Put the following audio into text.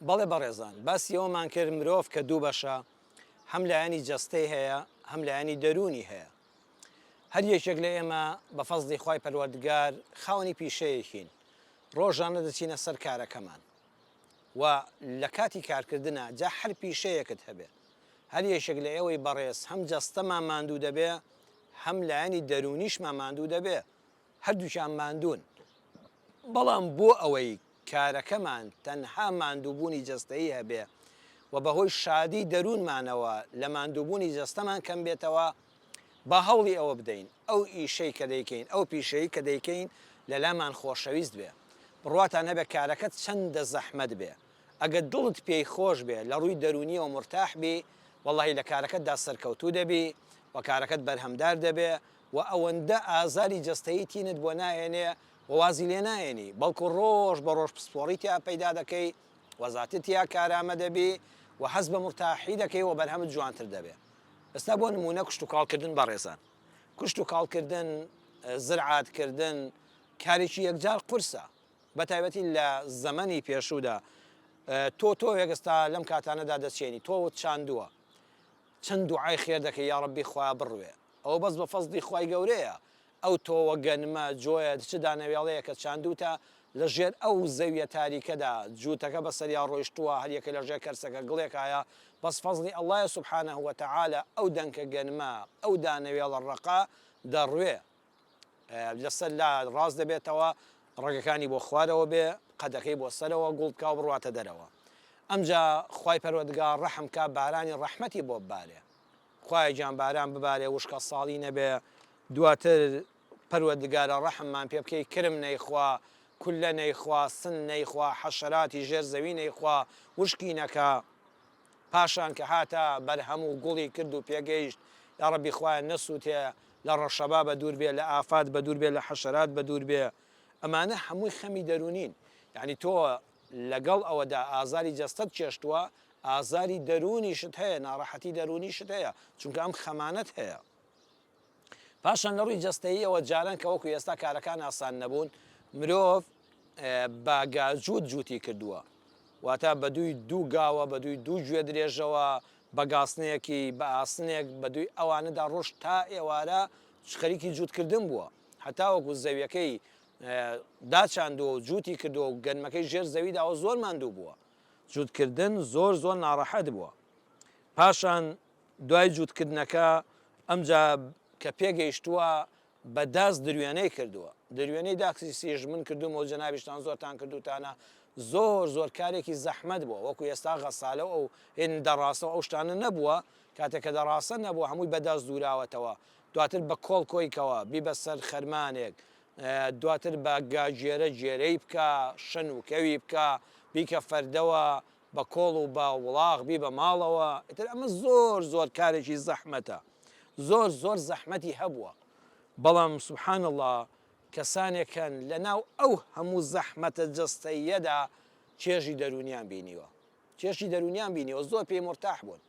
بەڵێ بەڕێزان باسی ئەومان کرد مرۆڤ کە دوو بەشە هەم لایەنی جەستەی هەیە هەم لایەنی دەرونی هەیە. هەر یەکێک لە ئێمە بە فەزلی خوای پەروەردگار خاوەنی پیشەیەکین ڕۆژانە دەچینە سەر کارەکەمان و لە کاتی کارکردنە جا هەر پیشەیەکت هەبێ هەر یەکێک لە ئێوەی بەڕێز هەم جەستەمان ماندوو دەبێ هەم لایەنی دەرونیشمان ماندوو دەبێ هەردووچیان ماندوون بەڵام بۆ ئەوەی کارەکەمان تەنها ماندووبوونی جەستەیی هەبێ و بەهۆی شادی دەروونمانەوە لە ماندووبوونی جەستەمان کەم بێتەوە با هەوڵی ئەوە بدەین ئەو ئیشەی کە دەیکەین ئەو پیشەیی کە دەیکەین لە لامان خۆشەویست بێ بڕواتان هەبێ کارەکەت چەندە زەحمەت بێ ئەگەر دڵت پێی خۆش بێ لە ڕووی دەرونیەوە مرتاح بی وەڵاهی لە کارەکەتدا سەرکەوتوو دەبی و کارەکەت بەرهەمدار دەبێ و ئەوەندە ئازاری جەستەیی تینت بۆ نایێنێ وازی لێ نایێنی بەڵکو ڕۆژ بە ڕۆژ پسپۆڕیتیا پەیدا دەکەی وەزاتتیا کارامە دەبی و حەز بە مرتاحی دەکەی و بەرهەمت جوانتر دەبێ. ئێستا بۆ نمونە کشت و کاڵکردن بەڕێزان کشت و کاڵکردن زرعاتکردن کارێکی یەکجار قورسە بە تایبەتی لە زەمەنی پێشوودا تۆ ئێستا لەم کاتانەدا دەچێنی تۆ چاندووە چەند دوعای خێر دەکەی یا ڕەبی خوا بڕوێ ئەوە بەس بە فەزلی خوای گەورەیە ئەو تۆوە گەنمە جۆیە چ دانەوێڵەیە کە چاندوتە لە ژێر ئەو زەویە تاریکەدا جووتەکە بەسەریا ڕۆیشتووە هەریەکە لە ژێر کەرسەکە گڵێکایە بەس فەزلی ئەڵڵایە سوبحانەهو وەتەعالە ئەو دەنکە گەنمە ئەو دانەوێڵە ڕەقا دەڕوێ لەسەر لا ڕاست دەبێتەوە ڕێگەکانی بۆ خوارەوە بێ قەدەکەی بۆ سەرەوە گوڵتکا و بڕواتە دەرەوە ئەمجا خوای پەروەردگار ڕەحمکە بارانی ڕەحمەتی بۆ ببارێ خوای گیان باران ببارێ وشکە ساڵی نەبێ دواتر پەروەردگارە ڕەحممان پێ بکەی کرم نەیخوا کولە نەیخوا سن نەیخوا حەشەراتی ژێر زەوی نەیخوا وشکی نەکا پاشان کە هاتە بەرهەم و گوڵی کرد و پێگەیشت یا ڕەبی خوایە نەسووتێ لە ڕەشەبا بە دوور بێ لە ئافات بە دوور بێ لە حەشەرات بە دوور بێ ئەمانە هەمووی خەمی دەرونین یعنی تۆ لەگەڵ ئەوەدا ئازاری جەستەت چێشتووە ئازاری دەرونیشت هەیە ناڕەحەتی دەرونیشت هەیە چونکە ئەم خەمانەت هەیە پاشان لە ڕووی جەستەییەوە جاران کە وەکو ئێستا کارەکان ئاسان نەبوون مرۆڤ بە گاجووت جووتی کردووە واتە بە دووی دوو گاوە بە دووی دوو گوێ درێژەوە بە گاسنەیەکی بە ئاسنێک بە دووی ئەوانەدا ڕۆژ تا ئێوارە خەریکی جووتکردن بووە هەتا وەکو زەویەکەی داچاندووە و جووتی کردووە و گەنمەکەی ژێر زەویداوە زۆر ماندوو بووە جووتکردن زۆر ناڕەحەت بووە پاشان دوای جووتکردنەکە ئەمجا کە پێگەیشتووە بەداست دروێنەی کردووە دروێنەی داکسیسیژ من کردومەوە جەنابیشتان زۆرتان کردوتانە زۆر کارێکی زەحمەت بووە وەکو ئێستا غەسالە ئەو هێن دەڕاستەوە ئەو شتانە نەبووە کاتێککە دەڕاستە نەبووە هەمووی بەداست دووراوەتەوە دواتر بە کۆڵ کۆیکەوە بی بە سەر خەرمانێک دواتر بە گاژێرە جێرەی بکە شن و کەوی بکە بیکە فەردەوە بە کۆڵ و بە وڵاغ بی بە ماڵەوە ئیتر ئەمە زۆر کارێکی زەحمەتە زۆر زەحمەتی هەبووە بەڵام سوبحان الله کەسانێکن لە ناو ئەو هەموو زەحمەتە جەستەیەدا چێژی دەرونیان بینیوە زۆر پێی مرتاح بوون